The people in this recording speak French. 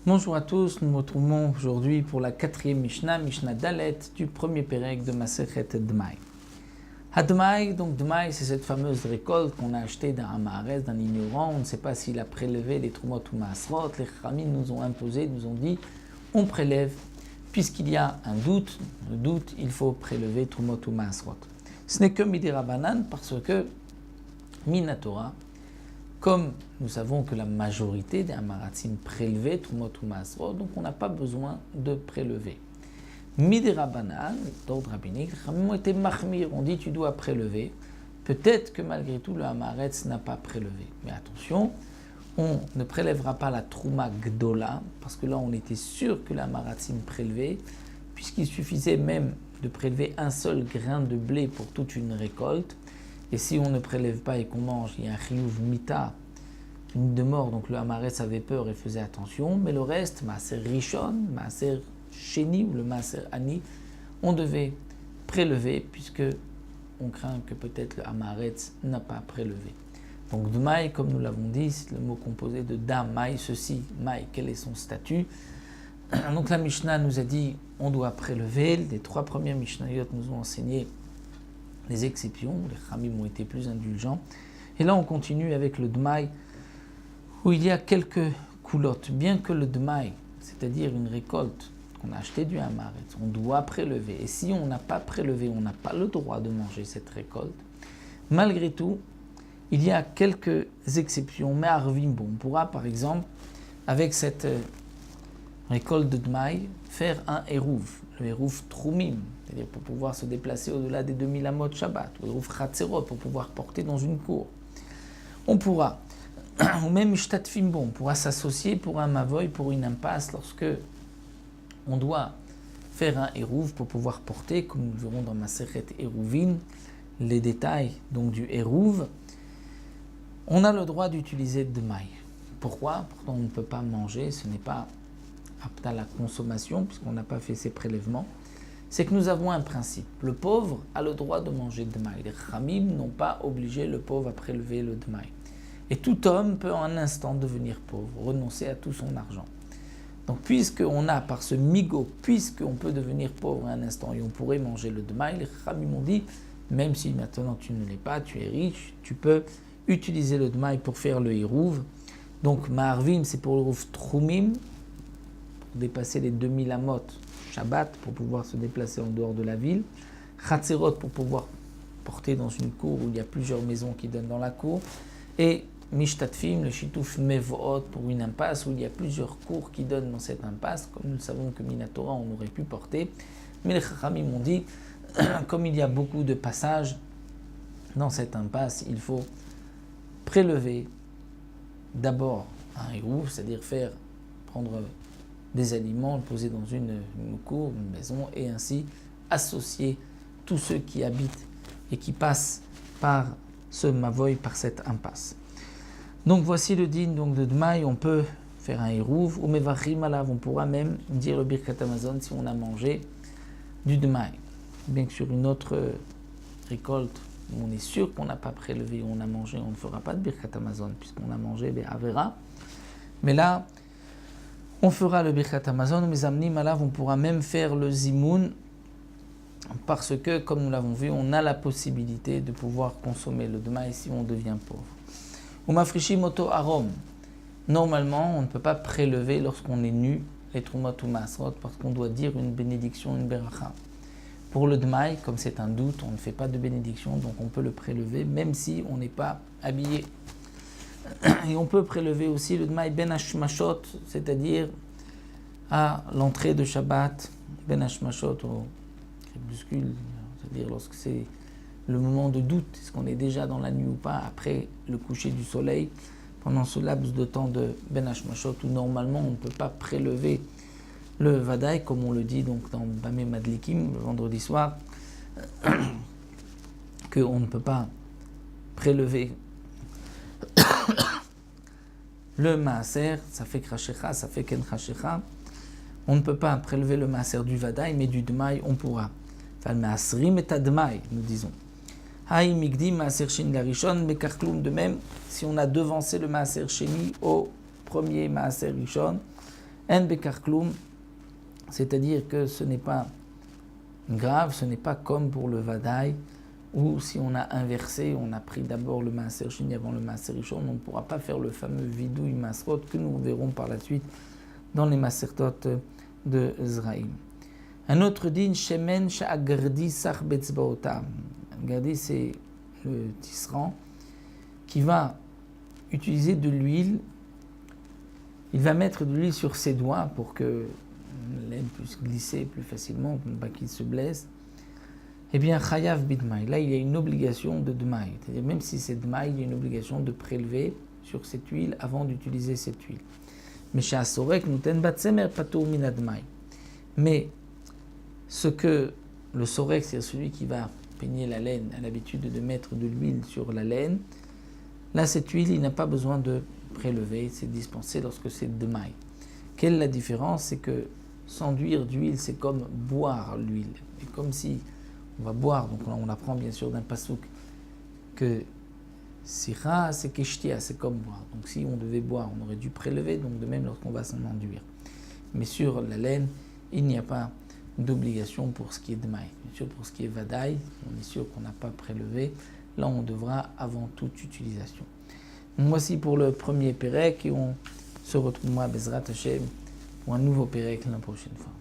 Bonjour à tous, nous nous retrouvons aujourd'hui pour la 4e Mishnah, Mishnah Dalet, du premier Pérec de Masechet Dmaï. Hadmaï, donc Dmaï, c'est cette fameuse récolte qu'on a achetée d'un Amaharetz, d'un ignorant. On ne sait pas s'il a prélevé les Trumot ou Maasrot. Les Chachamim nous ont imposé, nous ont dit, on prélève, puisqu'il y a un doute, le doute, il faut prélever Trumot ou Maasrot. Ce n'est que Midi Rabbanan, parce que Minatora, comme nous savons que la majorité des Amaratzim prélevaient Trumot ou Maasrot, donc on n'a pas besoin de prélever. Midi Rabbanan, d'ordre rabbinique, les Chachamim ont été mahmir, on dit tu dois prélever. Peut-être que malgré tout le Amaharetz n'a pas prélevé. Mais attention, on ne prélèvera pas la Trouma Gdola, parce que là on était sûr que l'Amaratzim prélevait, puisqu'il suffisait même de prélever un seul grain de blé pour toute une récolte. Et si on ne prélève pas et qu'on mange, il y a un chiyuv mita, une de mort, donc le Amaharetz avait peur et faisait attention, mais le reste, Maaser Rishon, Maaser Sheni ou le Maaser Ani, on devait prélever puisque on craint que peut-être le Amaharetz n'a pas prélevé. Donc Dmaï, comme nous l'avons dit, c'est le mot composé de Damaï, ceci, Maï, quel est son statut. Donc la Mishnah nous a dit on doit prélever, les 3 premières Mishnayot nous ont enseigné les exceptions, les Chachamim ont été plus indulgents. Et là on continue avec le Dmaï, où il y a quelques coulottes. Bien que le Dmaï, c'est-à-dire une récolte qu'on a achetée du Amaharetz, on doit prélever. Et si on n'a pas prélevé, on n'a pas le droit de manger cette récolte. Malgré tout, il y a quelques exceptions. Mais Arvim, bon, on pourra par exemple, avec cette récolte de Dmaï, faire un Eruv, le Eruv Trumim, c'est-à-dire pour pouvoir se déplacer au-delà des 2000 amot Shabbat, ou Eruv Chatzerot, pour pouvoir porter dans une cour. On pourra, ou même Ishtatfim, bon, on pourra s'associer pour un Mavoy, pour une impasse, lorsque on doit faire un Eruv pour pouvoir porter, comme nous le verrons dans Masechet Eruvin, les détails donc du Eruv. On a le droit d'utiliser Dmaï. Pourquoi? Pourtant on ne peut pas manger, ce n'est pas apte à la consommation, puisqu'on n'a pas fait ces prélèvements. C'est que nous avons un principe. Le pauvre a le droit de manger Dmaï. Les Chachamim n'ont pas obligé le pauvre à prélever le Dmaï. Et tout homme peut en un instant devenir pauvre, renoncer à tout son argent. Donc puisqu'on a par ce migo, puisqu'on peut devenir pauvre à un instant et on pourrait manger le Dmaï, les Chachamim m'ont dit, même si maintenant tu ne l'es pas, tu es riche, tu peux utiliser le Dmaï pour faire le Hirouv. Donc Ma'arvim, c'est pour le Hirouv Trumim, pour dépasser les 2000 amot Shabbat, pour pouvoir se déplacer en dehors de la ville. Chatzerot, pour pouvoir porter dans une cour où il y a plusieurs maisons qui donnent dans la cour. Et Mishtatfim, le Shituf Mevot, pour une impasse où il y a plusieurs cours qui donnent dans cette impasse. Comme nous le savons que Minatora, on aurait pu porter. Mais les Chachamim m'ont dit, comme il y a beaucoup de passages dans cette impasse, il faut prélever d'abord un Hirouv, c'est-à-dire prendre des aliments, le poser dans une cour, une maison, et ainsi associer tous ceux qui habitent et qui passent par ce Mavoy, par cette impasse. Donc voici le din donc de Dmaï, on peut faire un Hirouv, ou Mevachim alav, on pourra même dire le Birkat Hamazon si on a mangé du Dmaï. Bien que sur une autre récolte, où on est sûr qu'on n'a pas prélevé, on a mangé, on ne fera pas de Birkat Hamazon, puisqu'on a mangé Avera. Mais là, on fera le Birkat Hamazon, mais Amnim alav, on pourra même faire le Zimoun, parce que, comme nous l'avons vu, on a la possibilité de pouvoir consommer le Dmaï si on devient pauvre. Ou Mafrishi Moto Arom. Normalement, on ne peut pas prélever lorsqu'on est nu les Trumot ou Maasrot, parce qu'on doit dire une bénédiction, une beracha. Pour le Dmaï, comme c'est un doute, on ne fait pas de bénédiction, donc on peut le prélever, même si on n'est pas habillé. Et on peut prélever aussi le Dmaï Ben Hashmashot, c'est-à-dire à l'entrée de Shabbat, Ben Hashmashot au crépuscule, c'est-à-dire lorsque c'est le moment de doute, est-ce qu'on est déjà dans la nuit ou pas, après le coucher du soleil, pendant ce laps de temps de Ben Hashmashot, où normalement on ne peut pas prélever le Vadaï, comme on le dit donc dans Bamé Madlikim, le vendredi soir, qu'on ne peut pas prélever le Maaser, ça fait Krashecha, ça fait Ken Krashecha. On ne peut pas prélever le Maaser du Vadaï, mais du Dmaï, on pourra. Enfin, le Maasrim est à Dmaï, nous disons. Haï migdim maaser sheni larishon bekach klum. De même, si on a devancé le maaser sheni au premier maaser rishon, en bekach klum, c'est-à-dire que ce n'est pas grave, ce n'est pas comme pour le vadaï, ou si on a inversé, on a pris d'abord le maaser sheni avant le maaser rishon, on ne pourra pas faire le fameux vidouille masrot que nous verrons par la suite dans les masertot de Zraïm. Un autre din, shemen sha'agardi sach betzbaotam. Gardi, c'est le tisserand qui va utiliser de l'huile. Il va mettre de l'huile sur ses doigts pour que la laine puisse glisser plus facilement, pour ne pas qu'il se blesse. Eh bien, chayav bidmaï. Là, il y a une obligation de dmaï. C'est-à-dire, même si c'est dmaï, il y a une obligation de prélever sur cette huile avant d'utiliser cette huile. Mais chez Asorek, nuten batsemer patur min admaï. Mais ce que le sorek, c'est celui qui va peigner la laine, a l'habitude de mettre de l'huile sur la laine, là, cette huile, il n'a pas besoin de prélever, c'est dispensé lorsque c'est dmaï. Quelle est la différence? C'est que s'enduire d'huile, c'est comme boire l'huile. Et comme si on va boire, donc on apprend bien sûr d'un pasouk que sira, c'est keshtia, c'est comme boire. Donc si on devait boire, on aurait dû prélever, donc de même lorsqu'on va s'en enduire. Mais sur la laine, il n'y a pas d'obligation pour ce qui est dmaï. Bien sûr, pour ce qui est vadaï, on est sûr qu'on n'a pas prélevé. Là, on devra avant toute utilisation. Donc, voici pour le premier pérec et on se retrouvera à Bezrat Hashem pour un nouveau pérec la prochaine fois.